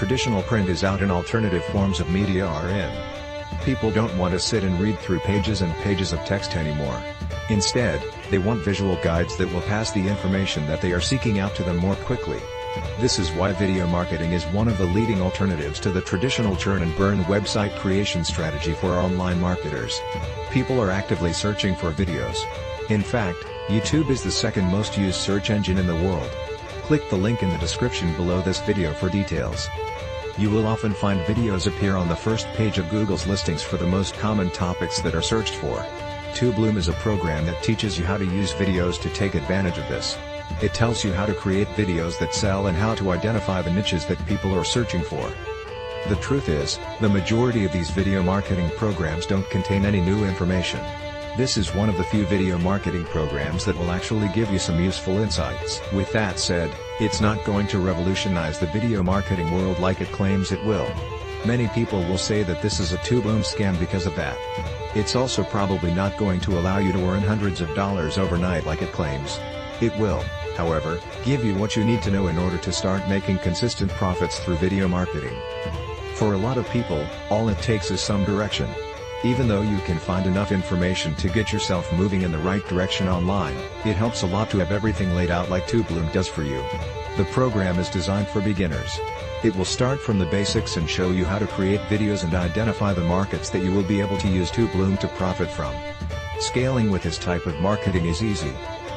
traditional print is out and alternative forms of media are in. People don't want to sit and read through pages and pages of text anymore. Instead, they want visual guides that will pass the information that they are seeking out to them more quickly. This is why video marketing is one of the leading alternatives to the traditional churn and burn website creation strategy for online marketers. People are actively searching for videos. In fact, YouTube is the second most used search engine in the world. Click the link in the description below this video for details. You will often find videos appear on the first page of Google's listings for the most common topics that are searched for. Tubeloom is a program that teaches you how to use videos to take advantage of this. It tells you how to create videos that sell and how to identify the niches that people are searching for. The truth is, the majority of these video marketing programs don't contain any new information. This is one of the few video marketing programs that will actually give you some useful insights. With that said, it's not going to revolutionize the video marketing world like it claims it will. Many people will say that this is a Tubeloom scam because of that. It's also probably not going to allow you to earn hundreds of dollars overnight like it claims. It will, however, give you what you need to know in order to start making consistent profits through video marketing. For a lot of people, all it takes is some direction. Even though you can find enough information to get yourself moving in the right direction online, it helps a lot to have everything laid out like Tubeloom does for you. The program is designed for beginners. It will start from the basics and show you how to create videos and identify the markets that you will be able to use Tubeloom to profit from. Scaling with this type of marketing is easy.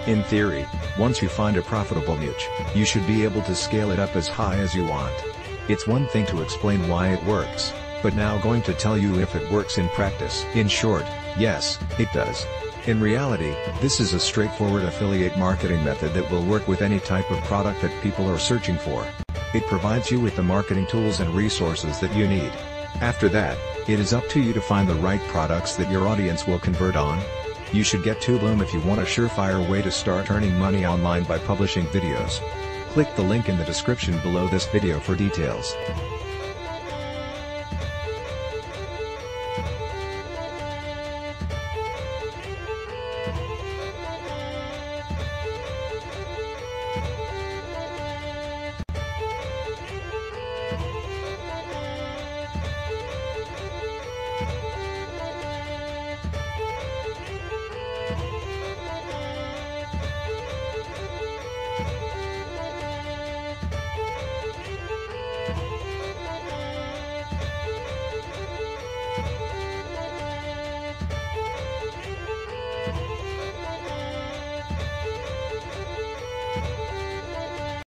In theory, once you find a profitable niche, you should be able to scale it up as high as you want. It's one thing to explain why it works, but now going to tell you if it works in practice. In short, yes, it does. In reality, this is a straightforward affiliate marketing method that will work with any type of product that people are searching for. It provides you with the marketing tools and resources that you need. After that, it is up to you to find the right products that your audience will convert on. You should get Tubeloom if you want a surefire way to start earning money online by publishing videos. Click the link in the description below this video for details.